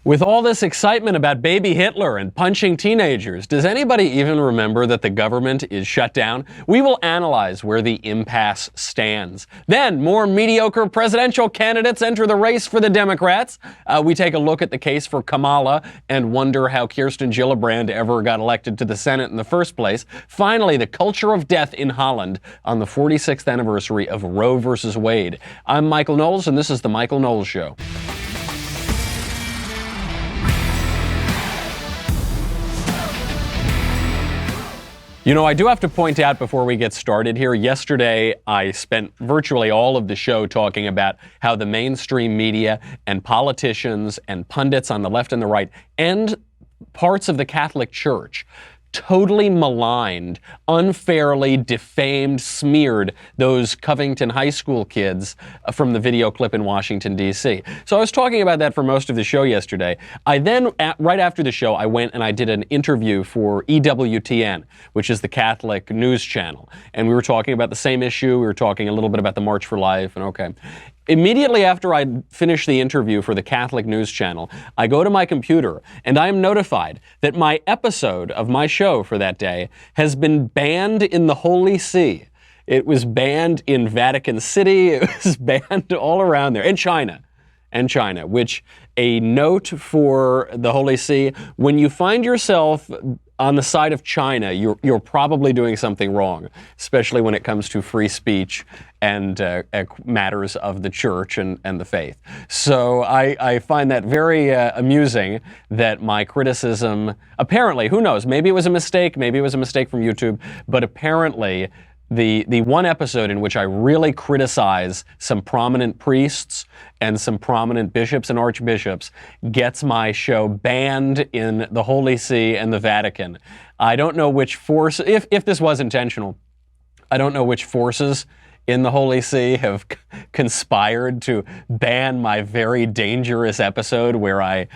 With all this excitement about baby Hitler and punching teenagers, does anybody even remember that the government is shut down? We will analyze where the impasse stands. Then, more mediocre presidential candidates enter the race for the Democrats. We take a look at the case for Kamala and wonder how Kirsten Gillibrand ever got elected to the Senate in the first place. Finally, the culture of death in Holland on the 46th anniversary of Roe versus Wade. I'm Michael Knowles, and this is The Michael Knowles Show. You know, I do have to point out before we get started here, yesterday I spent virtually all of the show talking about how the mainstream media and politicians and pundits on the left and the right and parts of the Catholic Church totally maligned, unfairly defamed, smeared those Covington High School kids from the video clip in Washington, D.C. So I was talking about that for most of the show yesterday. I then, right after the show, I went and I did an interview for EWTN, which is the Catholic news channel. And we were talking about the same issue. We were talking a little bit about the March for Life, and okay. Immediately after I finished the interview for the Catholic News Channel, I go to my computer and I am notified that my episode of my show for that day has been banned in the Holy See. It was banned in Vatican City. It was banned all around there. And China, which a note for the Holy See, when you find yourself on the side of China, you're probably doing something wrong, especially when it comes to free speech and matters of the church and the faith. So I find that very amusing that my criticism, apparently, who knows, maybe it was a mistake from YouTube, but apparently the one episode in which I really criticize some prominent priests and some prominent bishops and archbishops gets my show banned in the Holy See and the Vatican. I don't know which force, if this was intentional, I don't know which forces in the Holy See have conspired to ban my very dangerous episode where I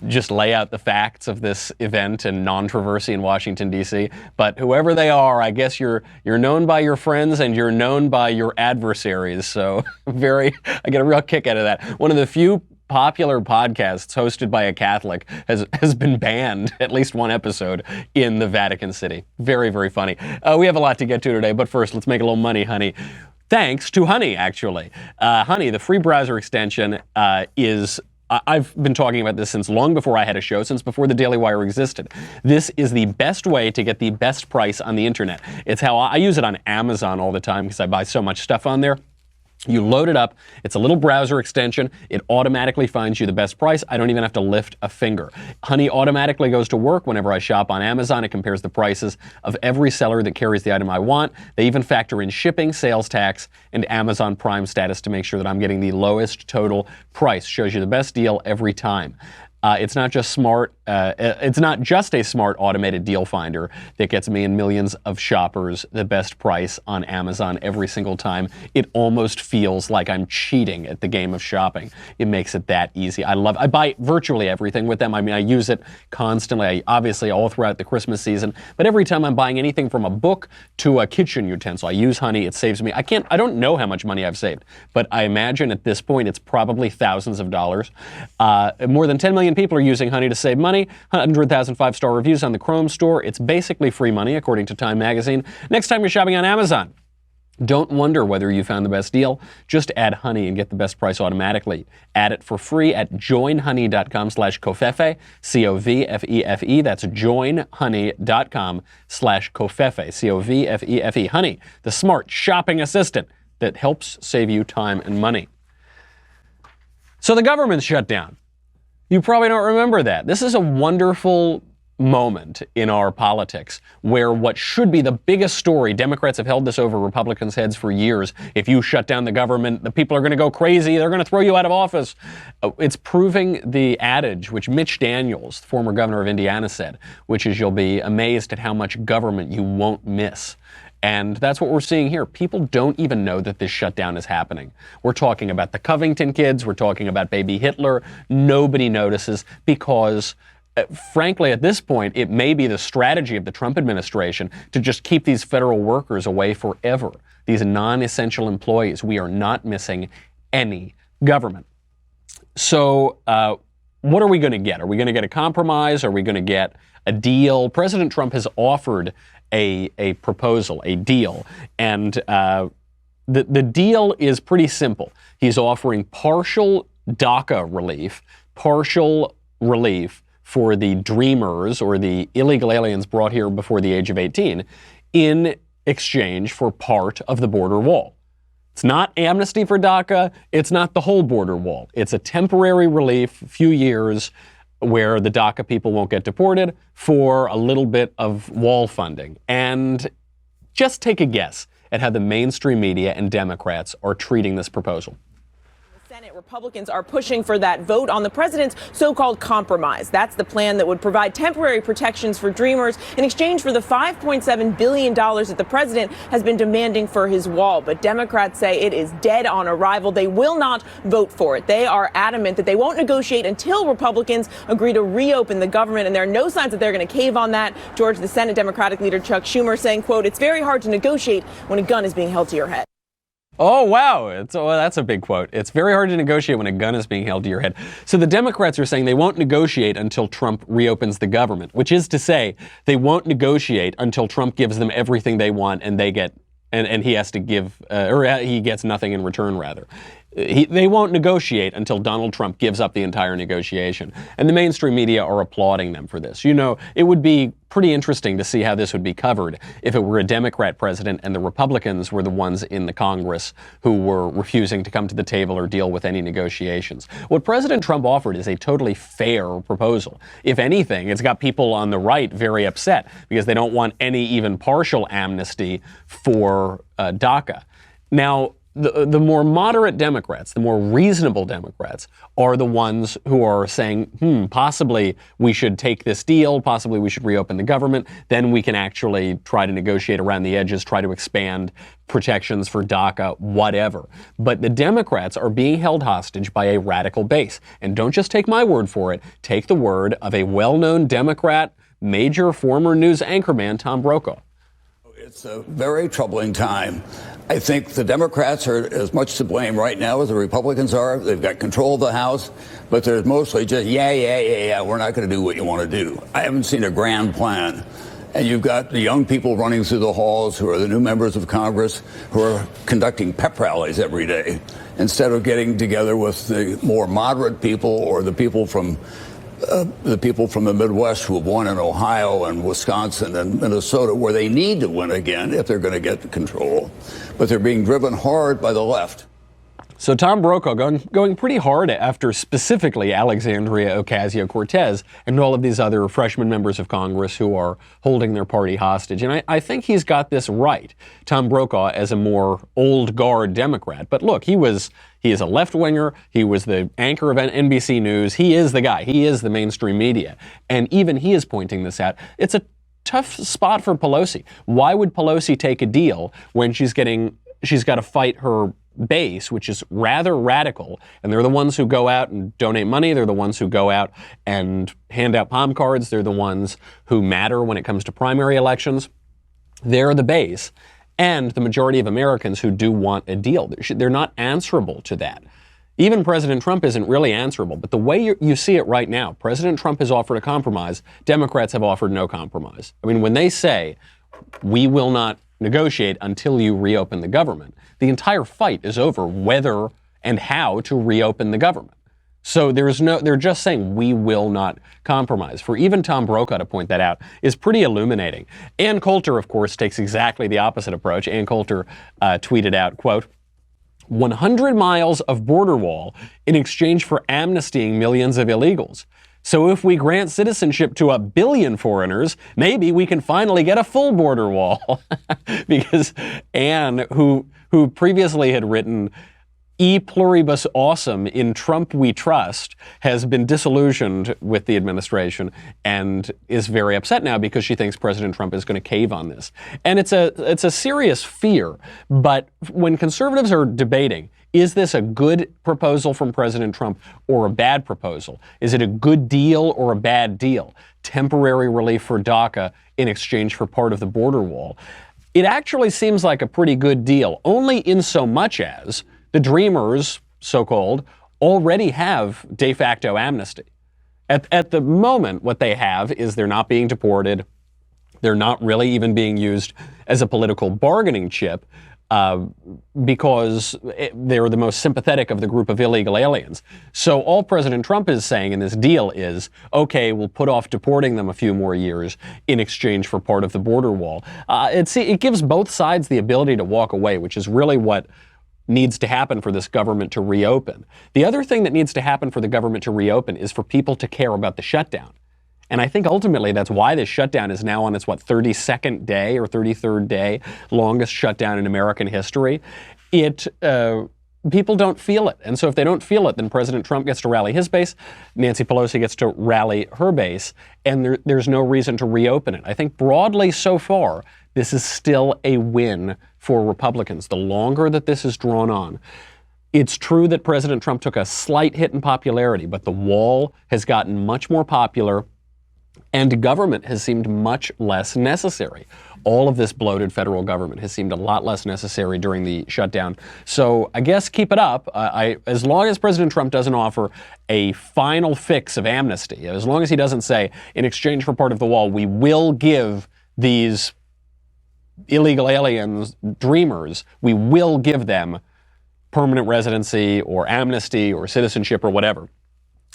just lay out the facts of this event and controversy in Washington, D.C. But whoever they are, I guess you're known by your friends and you're known by your adversaries. So I get a real kick out of that. One of the few popular podcasts hosted by a Catholic has been banned, at least one episode, in the Vatican City. Very, very funny. We have a lot to get to today, but first, let's make a little money, honey. Thanks to Honey, actually. Honey, the free browser extension I've been talking about this since long before I had a show, since before the Daily Wire existed. This is the best way to get the best price on the internet. It's how I use it on Amazon all the time because I buy so much stuff on there. You load it up. It's a little browser extension. It automatically finds you the best price. I don't even have to lift a finger. Honey automatically goes to work whenever I shop on Amazon. It compares the prices of every seller that carries the item I want. They even factor in shipping, sales tax, and Amazon Prime status to make sure that I'm getting the lowest total price. Shows you the best deal every time. It's not just smart. It's not just a smart automated deal finder that gets me and millions of shoppers the best price on Amazon every single time. It almost feels like I'm cheating at the game of shopping. It makes it that easy. I buy virtually everything with them. I mean, I use it constantly, obviously all throughout the Christmas season. But every time I'm buying anything from a book to a kitchen utensil, I use Honey. It saves me. I don't know how much money I've saved, but I imagine at this point it's probably thousands of dollars. More than 10 million people are using Honey to save money. 100,000 5-star reviews on the Chrome store. It's basically free money, according to Time Magazine. Next time you're shopping on Amazon, don't wonder whether you found the best deal. Just add Honey and get the best price automatically. Add it for free at joinhoney.com/covfefe, C-O-V-F-E-F-E. That's joinhoney.com/covfefe, C-O-V-F-E-F-E. Honey, the smart shopping assistant that helps save you time and money. So the government's shut down. You probably don't remember that. This is a wonderful moment in our politics where what should be the biggest story, Democrats have held this over Republicans' heads for years. If you shut down the government, the people are going to go crazy. They're going to throw you out of office. It's proving the adage, which Mitch Daniels, the former governor of Indiana, said, which is you'll be amazed at how much government you won't miss. And that's what we're seeing here. People don't even know that this shutdown is happening. We're talking about the Covington kids. We're talking about baby Hitler. Nobody notices because, frankly, at this point, it may be the strategy of the Trump administration to just keep these federal workers away forever. These non-essential employees. We are not missing any government. So what are we going to get? Are we going to get a compromise? Are we going to get a deal? President Trump has offered a proposal, a deal, and the deal is pretty simple. He's offering partial DACA relief, partial relief for the dreamers or the illegal aliens brought here before the age of 18 in exchange for part of the border wall. It's not amnesty for DACA. It's not the whole border wall. It's a temporary relief, a few years, where the DACA people won't get deported for a little bit of wall funding. And just take a guess at how the mainstream media and Democrats are treating this proposal. Senate Republicans are pushing for that vote on the president's so-called compromise. That's the plan that would provide temporary protections for dreamers in exchange for the $5.7 billion that the president has been demanding for his wall. But Democrats say it is dead on arrival. They will not vote for it. They are adamant that they won't negotiate until Republicans agree to reopen the government. And there are no signs that they're going to cave on that. George, the Senate Democratic leader Chuck Schumer saying, quote, "It's very hard to negotiate when a gun is being held to your head." Oh, wow. That's a big quote. It's very hard to negotiate when a gun is being held to your head. So the Democrats are saying they won't negotiate until Trump reopens the government, which is to say they won't negotiate until Trump gives them everything they want and they get, and he has to give, or he gets nothing in return, rather. They won't negotiate until Donald Trump gives up the entire negotiation. And the mainstream media are applauding them for this. You know, it would be pretty interesting to see how this would be covered if it were a Democrat president and the Republicans were the ones in the Congress who were refusing to come to the table or deal with any negotiations. What President Trump offered is a totally fair proposal. If anything, it's got people on the right very upset because they don't want any even partial amnesty for DACA. Now, the more moderate Democrats, the more reasonable Democrats, are the ones who are saying, possibly we should take this deal, possibly we should reopen the government, then we can actually try to negotiate around the edges, try to expand protections for DACA, whatever. But the Democrats are being held hostage by a radical base. And don't just take my word for it, take the word of a well-known Democrat, major former news anchorman, Tom Brokaw. It's a very troubling time. I think the Democrats are as much to blame right now as the Republicans are. They've got control of the House, but they're mostly just, yeah, we're not going to do what you want to do. I haven't seen a grand plan. And you've got the young people running through the halls who are the new members of Congress who are conducting pep rallies every day instead of getting together with the more moderate people or the people from the Midwest who have won in Ohio and Wisconsin and Minnesota, where they need to win again if they're going to get control. But they're being driven hard by the left. So Tom Brokaw going pretty hard after specifically Alexandria Ocasio-Cortez and all of these other freshman members of Congress who are holding their party hostage. And I think he's got this right, Tom Brokaw, as a more old guard Democrat. But look, he is a left-winger. He was the anchor of NBC News. He is the guy. He is the mainstream media. And even he is pointing this out. It's a tough spot for Pelosi. Why would Pelosi take a deal when she's got to fight her base, which is rather radical, and they're the ones who go out and donate money. They're the ones who go out and hand out palm cards. They're the ones who matter when it comes to primary elections. They're the base, and the majority of Americans who do want a deal. They're not answerable to that. Even President Trump isn't really answerable, but the way you see it right now, President Trump has offered a compromise. Democrats have offered no compromise. I mean, when they say, we will not negotiate until you reopen the government, the entire fight is over whether and how to reopen the government. So they're just saying we will not compromise. For even Tom Brokaw to point that out is pretty illuminating. Ann Coulter, of course, takes exactly the opposite approach. Ann Coulter tweeted out, quote, 100 miles of border wall in exchange for amnestying millions of illegals. So if we grant citizenship to 1 billion foreigners, maybe we can finally get a full border wall. Because Anne, who previously had written E pluribus awesome, in Trump we trust, has been disillusioned with the administration and is very upset now because she thinks President Trump is going to cave on this. And it's a serious fear. But when conservatives are debating, is this a good proposal from President Trump or a bad proposal? Is it a good deal or a bad deal? Temporary relief for DACA in exchange for part of the border wall. It actually seems like a pretty good deal, only in so much as the Dreamers, so-called, already have de facto amnesty. At the moment, what they have is they're not being deported. They're not really even being used as a political bargaining chip because they're the most sympathetic of the group of illegal aliens. So all President Trump is saying in this deal is, okay, we'll put off deporting them a few more years in exchange for part of the border wall. It gives both sides the ability to walk away, which is really what needs to happen for this government to reopen. The other thing that needs to happen for the government to reopen is for people to care about the shutdown. And I think ultimately that's why this shutdown is now on its, 32nd day or 33rd day, longest shutdown in American history. People don't feel it. And so if they don't feel it, then President Trump gets to rally his base, Nancy Pelosi gets to rally her base, and there's no reason to reopen it. I think broadly so far, this is still a win for Republicans. The longer that this is drawn on, it's true that President Trump took a slight hit in popularity, but the wall has gotten much more popular, and government has seemed much less necessary. All of this bloated federal government has seemed a lot less necessary during the shutdown. So I guess keep it up. As long as President Trump doesn't offer a final fix of amnesty, as long as he doesn't say, in exchange for part of the wall, we will give these illegal aliens, dreamers, we will give them permanent residency or amnesty or citizenship or whatever.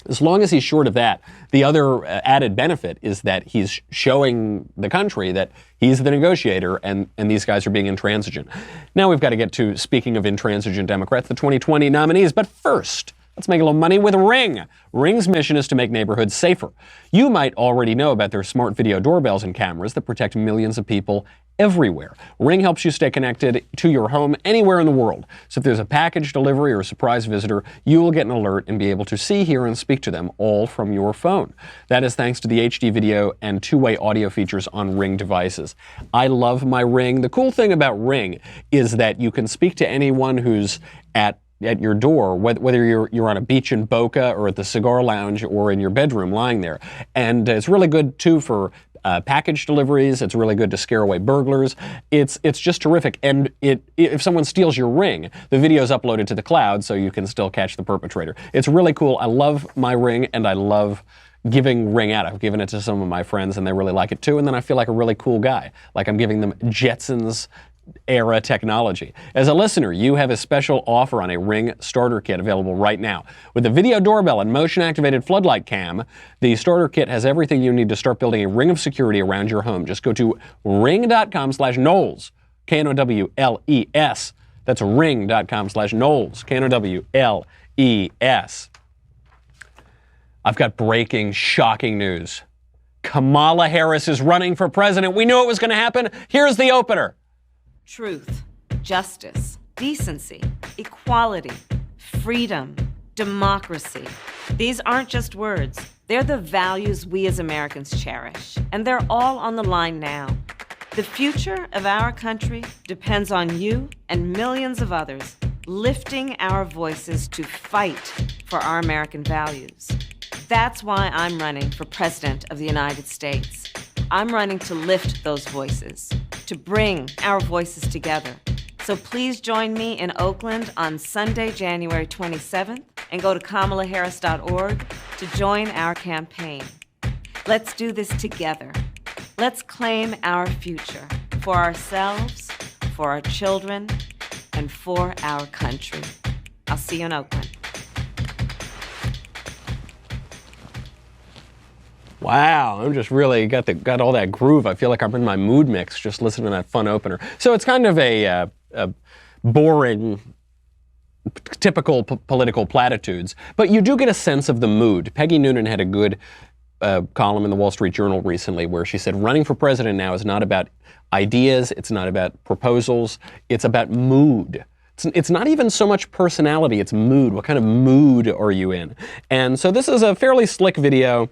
As long as he's short of that, the other added benefit is that he's showing the country that he's the negotiator and these guys are being intransigent. Now we've got to get to, speaking of intransigent Democrats, the 2020 nominees. But first, let's make a little money with Ring. Ring's mission is to make neighborhoods safer. You might already know about their smart video doorbells and cameras that protect millions of people everywhere. Ring helps you stay connected to your home anywhere in the world. So if there's a package delivery or a surprise visitor, you will get an alert and be able to see, hear, and speak to them all from your phone. That is thanks to the HD video and two-way audio features on Ring devices. I love my Ring. The cool thing about Ring is that you can speak to anyone who's at your door, whether you're on a beach in Boca or at the cigar lounge or in your bedroom lying there. And it's really good, too, for package deliveries. It's really good to scare away burglars. It's just terrific. And if someone steals your Ring, the video is uploaded to the cloud so you can still catch the perpetrator. It's really cool. I love my Ring, and I love giving Ring out. I've given it to some of my friends, and they really like it, too. And then I feel like a really cool guy, like I'm giving them Jetsons era technology. As a listener, you have a special offer on a Ring starter kit available right now. With the video doorbell and motion-activated floodlight cam, the starter kit has everything you need to start building a ring of security around your home. Just go to ring.com/Knowles, Knowles. That's ring.com/Knowles, Knowles. I've got breaking, shocking news. Kamala Harris is running for president. We knew it was going to happen. Here's the opener. Truth, justice, decency, equality, freedom, democracy. These aren't just words. They're the values we as Americans cherish, and they're all on the line now. The future of our country depends on you and millions of others lifting our voices to fight for our American values. That's why I'm running for President of the United States. I'm running to lift those voices, to bring our voices together. So please join me in Oakland on Sunday, January 27th, and go to KamalaHarris.org to join our campaign. Let's do this together. Let's claim our future for ourselves, for our children, and for our country. I'll see you in Oakland. Wow, I'm just really got all that groove. I feel like I'm in my mood mix just listening to that fun opener. So it's kind of a boring, typical political platitudes, but you do get a sense of the mood. Peggy Noonan had a good column in the Wall Street Journal recently where she said running for president now is not about ideas, it's not about proposals, it's about mood. It's not even so much personality, it's mood. What kind of mood are you in? And so this is a fairly slick video.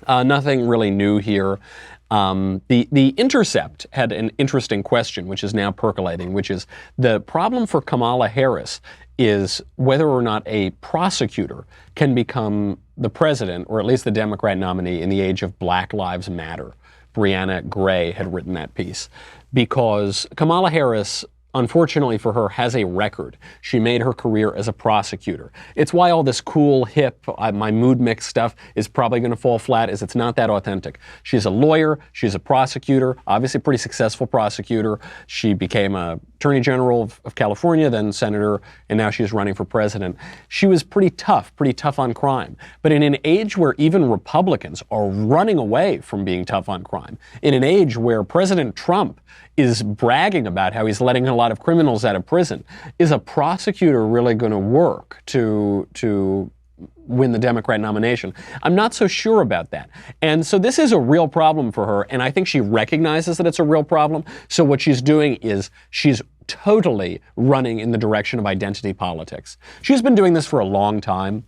Nothing really new here. The Intercept had an interesting question, which is now percolating, which is the problem for Kamala Harris is whether or not a prosecutor can become the president, or at least the Democrat nominee, in the age of Black Lives Matter. Brianna Gray had written that piece. Because Kamala Harris, unfortunately for her, has a record. She made her career as a prosecutor. It's why all this cool, hip, my mood mix stuff is probably going to fall flat, is it's not that authentic. She's a lawyer. She's a prosecutor, obviously a pretty successful prosecutor. She became a Attorney General of California, then Senator, and now she's running for president. She was pretty tough on crime. But in an age where even Republicans are running away from being tough on crime, in an age where President Trump is bragging about how he's letting a lot of criminals out of prison, is a prosecutor really going to work to win the Democrat nomination? I'm not so sure about that. And so this is a real problem for her, and I think she recognizes that it's a real problem. So what she's doing is she's totally running in the direction of identity politics. She's been doing this for a long time,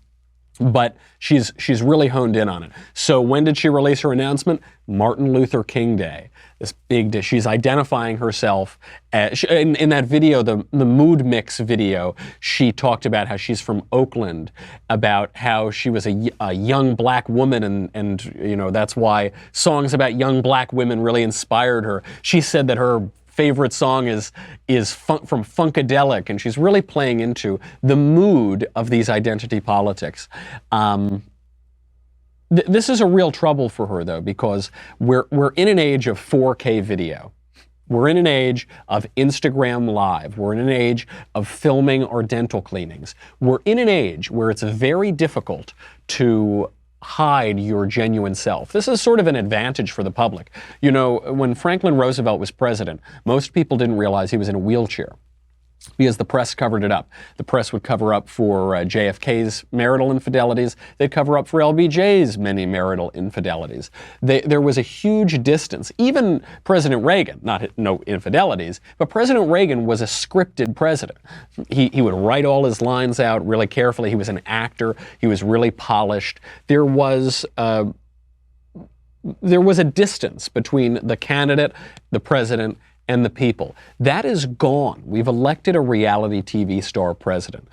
but she's really honed in on it. So when did she release her announcement? Martin Luther King Day. This big day. She's identifying herself as, in that video, the mood mix video, she talked about how she's from Oakland, about how she was a young black woman, and you know, that's why songs about young black women really inspired her. She said that her favorite song is from Funkadelic, and she's really playing into the mood of these identity politics. This is a real trouble for her, though, because we're in an age of 4K video. We're in an age of Instagram Live. We're in an age of filming our dental cleanings. We're in an age where it's very difficult to hide your genuine self. This is sort of an advantage for the public. You know, when Franklin Roosevelt was president, most people didn't realize he was in a wheelchair, because the press covered it up. The press would cover up for JFK's marital infidelities. They'd cover up for LBJ's many marital infidelities. There was a huge distance. Even President Reagan, no infidelities, but President Reagan was a scripted president. He would write all his lines out really carefully. He was an actor. He was really polished. There was a distance between the candidate, the president, and the people. That is gone. We've elected a reality TV star president.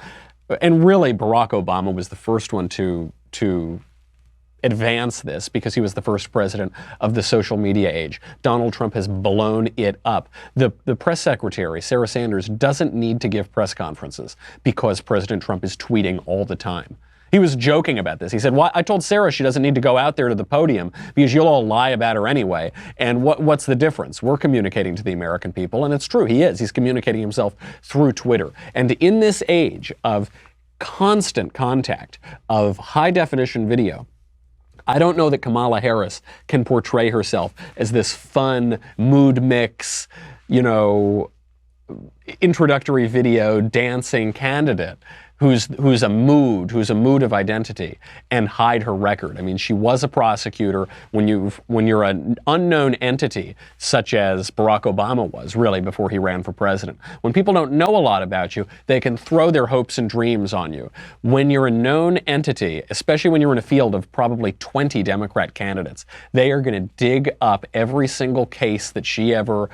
And really, Barack Obama was the first one to advance this, because he was the first president of the social media age. Donald Trump has blown it up. The press secretary, Sarah Sanders, doesn't need to give press conferences because President Trump is tweeting all the time. He was joking about this. He said, well, I told Sarah she doesn't need to go out there to the podium because you'll all lie about her anyway. And what's the difference? We're communicating to the American people. And it's true, he is. He's communicating himself through Twitter. And in this age of constant contact, of high-definition video, I don't know that Kamala Harris can portray herself as this fun, mood mix, you know, introductory video dancing candidate who's a mood of identity, and hide her record. I mean, she was a prosecutor. When you're an unknown entity, such as Barack Obama was, really, before he ran for president, when people don't know a lot about you, they can throw their hopes and dreams on you. When you're a known entity, especially when you're in a field of probably 20 Democrat candidates, they are going to dig up every single case that she ever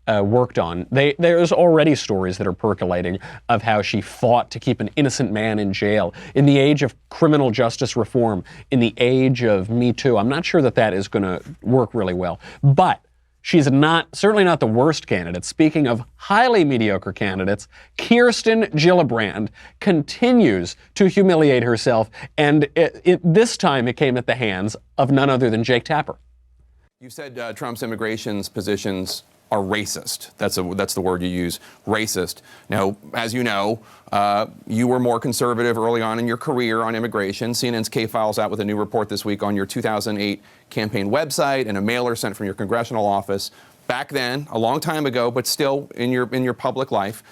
worked on. There's already stories that are percolating of how she fought to keep an innocent man in jail. In the age of criminal justice reform, in the age of Me Too, I'm not sure that is going to work really well. But she's certainly not the worst candidate. Speaking of highly mediocre candidates, Kirsten Gillibrand continues to humiliate herself, and this time it came at the hands of none other than Jake Tapper. You said Trump's immigration positions are racist. That's the word you use, racist. Now, as you know, you were more conservative early on in your career on immigration. CNN's K-Files out with a new report this week on your 2008 campaign website and a mailer sent from your congressional office. Back then, a long time ago, but still in your public life.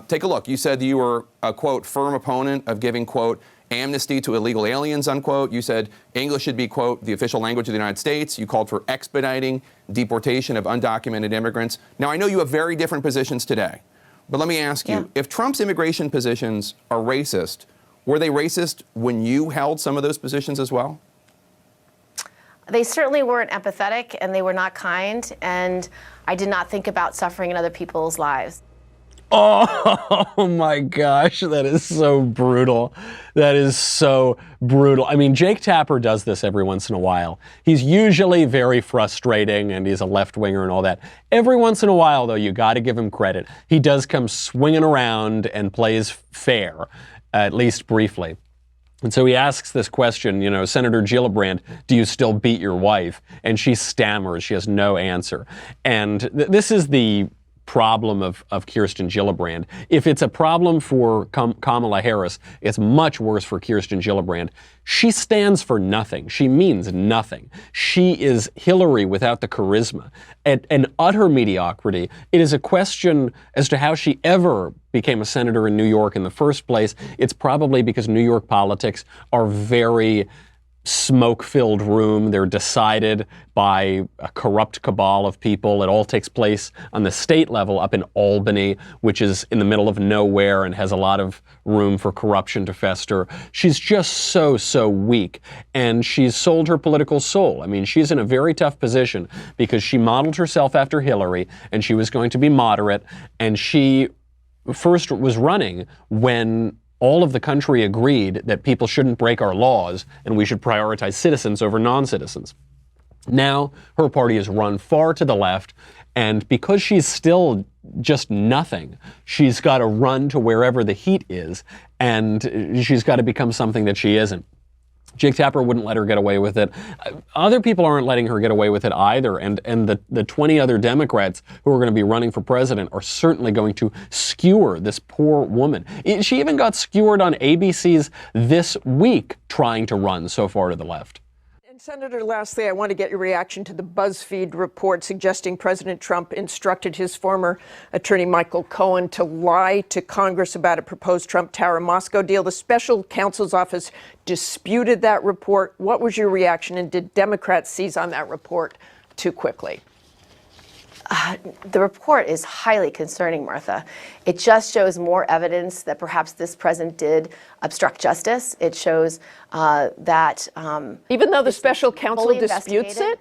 Take a look. You said you were a, quote, firm opponent of giving, quote, amnesty to illegal aliens, unquote. You said English should be, quote, the official language of the United States. You called for expediting deportation of undocumented immigrants. Now, I know you have very different positions today, but let me ask you, if Trump's immigration positions are racist, were they racist when you held some of those positions as well? They certainly weren't empathetic, and they were not kind, and I did not think about suffering in other people's lives. Oh my gosh, that is so brutal. That is so brutal. I mean, Jake Tapper does this every once in a while. He's usually very frustrating and he's a left-winger and all that. Every once in a while, though, you got to give him credit. He does come swinging around and plays fair, at least briefly. And so he asks this question, you know, Senator Gillibrand, do you still beat your wife? And she stammers. She has no answer. And this is the problem of Kirsten Gillibrand. If it's a problem for Kamala Harris, it's much worse for Kirsten Gillibrand. She stands for nothing. She means nothing. She is Hillary without the charisma. An utter mediocrity. It is a question as to how she ever became a senator in New York in the first place. It's probably because New York politics are very smoke-filled room. They're decided by a corrupt cabal of people. It all takes place on the state level up in Albany, which is in the middle of nowhere and has a lot of room for corruption to fester. She's just so weak, and she's sold her political soul. I mean, she's in a very tough position because she modeled herself after Hillary, and she was going to be moderate, and she first was running when all of the country agreed that people shouldn't break our laws and we should prioritize citizens over non-citizens. Now, her party has run far to the left, and because she's still just nothing, she's got to run to wherever the heat is, and she's got to become something that she isn't. Jake Tapper wouldn't let her get away with it. Other people aren't letting her get away with it either, and the 20 other Democrats who are going to be running for president are certainly going to skewer this poor woman. She even got skewered on ABC's This Week trying to run so far to the left. And Senator, lastly, I want to get your reaction to the BuzzFeed report suggesting President Trump instructed his former attorney Michael Cohen to lie to Congress about a proposed Trump Tower Moscow deal. The special counsel's office disputed that report. What was your reaction, and did Democrats seize on that report too quickly? The report is highly concerning, Martha. It just shows more evidence that perhaps this president did obstruct justice. It shows that even though the special counsel disputes it?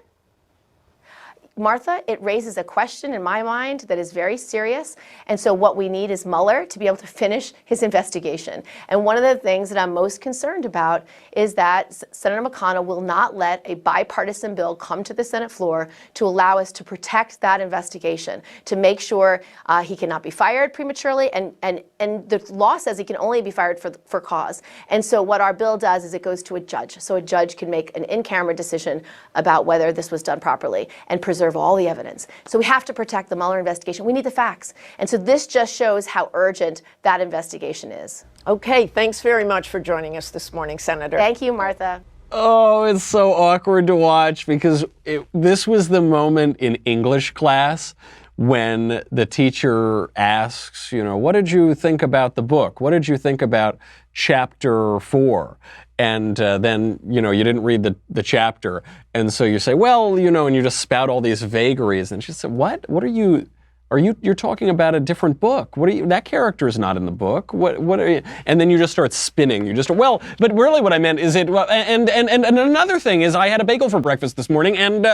Martha, it raises a question in my mind that is very serious. And so what we need is Mueller to be able to finish his investigation. And one of the things that I'm most concerned about is that Senator McConnell will not let a bipartisan bill come to the Senate floor to allow us to protect that investigation, to make sure he cannot be fired prematurely. And the law says he can only be fired for cause. And so what our bill does is it goes to a judge. So a judge can make an in-camera decision about whether this was done properly and preserve all the evidence. So we have to protect the Mueller investigation. We need the facts. And so this just shows how urgent that investigation is. Okay, thanks very much for joining us this morning, Senator. Thank you, Martha. Oh, it's so awkward to watch because this was the moment in English class when the teacher asks, you know, what did you think about the book? What did you think about chapter 4? And then, you know, you didn't read the chapter. And so you say, well, you know, and you just spout all these vagaries. And she said, what? What are you're talking about a different book. That character is not in the book. What are you? And then you just start spinning. Well, but really what I meant is and another thing is I had a bagel for breakfast this morning. And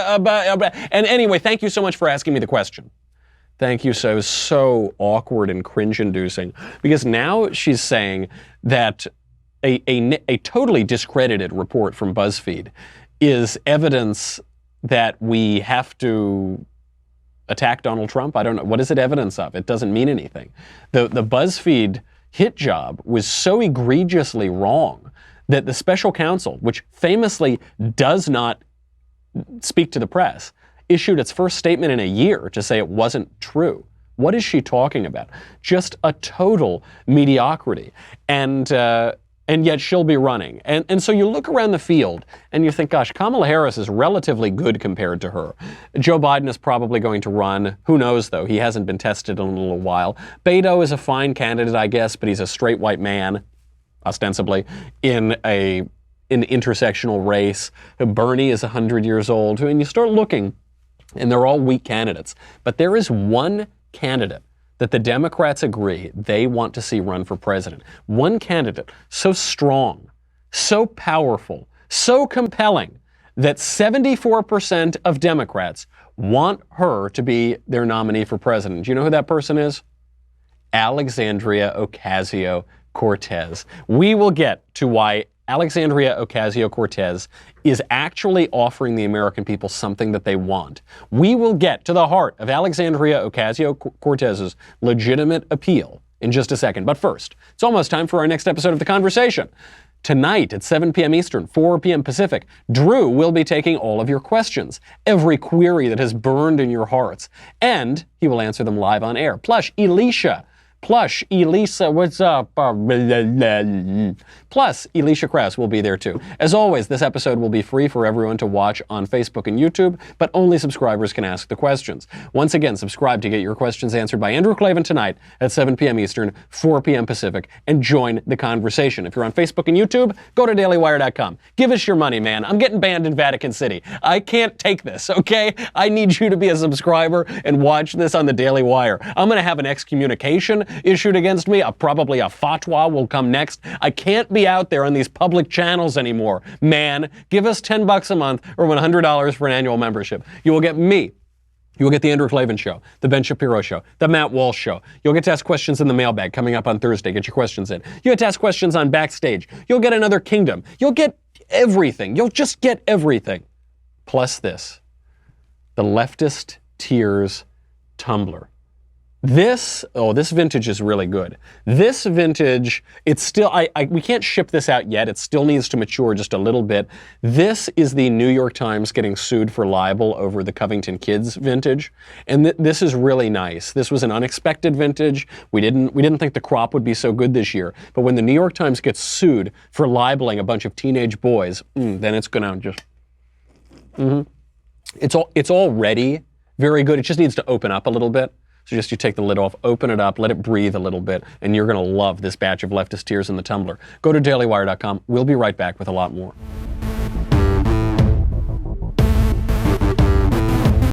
anyway, thank you so much for asking me the question. Thank you. So it was so awkward and cringe-inducing because now she's saying that a totally discredited report from BuzzFeed is evidence that we have to attack Donald Trump. I don't know. What is it evidence of? It doesn't mean anything. The BuzzFeed hit job was so egregiously wrong that the special counsel, which famously does not speak to the press, issued its first statement in a year to say it wasn't true. What is she talking about? Just a total mediocrity. And yet she'll be running. And so you look around the field and you think, gosh, Kamala Harris is relatively good compared to her. Joe Biden is probably going to run. Who knows, though? He hasn't been tested in a little while. Beto is a fine candidate, I guess, but he's a straight white man, ostensibly, in an intersectional race. Bernie is 100 years old. And you start looking, and they're all weak candidates. But there is one candidate that the Democrats agree they want to see run for president. One candidate so strong, so powerful, so compelling that 74% of Democrats want her to be their nominee for president. Do you know who that person is? Alexandria Ocasio-Cortez. We will get to why Alexandria Ocasio-Cortez is actually offering the American people something that they want. We will get to the heart of Alexandria Ocasio-Cortez's legitimate appeal in just a second. But first, it's almost time for our next episode of The Conversation. Tonight at 7 p.m. Eastern, 4 p.m. Pacific, Drew will be taking all of your questions, every query that has burned in your hearts, and he will answer them live on air. Plus, Elisa, what's up? Plus, Elisha Krauss will be there too. As always, this episode will be free for everyone to watch on Facebook and YouTube, but only subscribers can ask the questions. Once again, subscribe to get your questions answered by Andrew Klavan tonight at 7 p.m. Eastern, 4 p.m. Pacific, and join the conversation. If you're on Facebook and YouTube, go to dailywire.com. Give us your money, man. I'm getting banned in Vatican City. I can't take this, okay? I need you to be a subscriber and watch this on the Daily Wire. I'm going to have an excommunication issued against me. Probably a fatwa will come next. I can't be out there on these public channels anymore. Man, give us $10 a month or $100 for an annual membership. You will get me. You will get the Andrew Klavan Show, the Ben Shapiro Show, the Matt Walsh Show. You'll get to ask questions in the mailbag coming up on Thursday. Get your questions in. You'll get to ask questions on Backstage. You'll get Another Kingdom. You'll get everything. You'll just get everything. Plus this, the Leftist Tears Tumbler. This vintage is really good. This vintage, it's still, we can't ship this out yet. It still needs to mature just a little bit. This is the New York Times getting sued for libel over the Covington Kids vintage. And this is really nice. This was an unexpected vintage. We didn't think the crop would be so good this year. But when the New York Times gets sued for libeling a bunch of teenage boys, then it's gonna just, it's already very good. It just needs to open up a little bit. So just you take the lid off, open it up, let it breathe a little bit, and you're going to love this batch of Leftist Tears in the tumbler. Go to dailywire.com. We'll be right back with a lot more.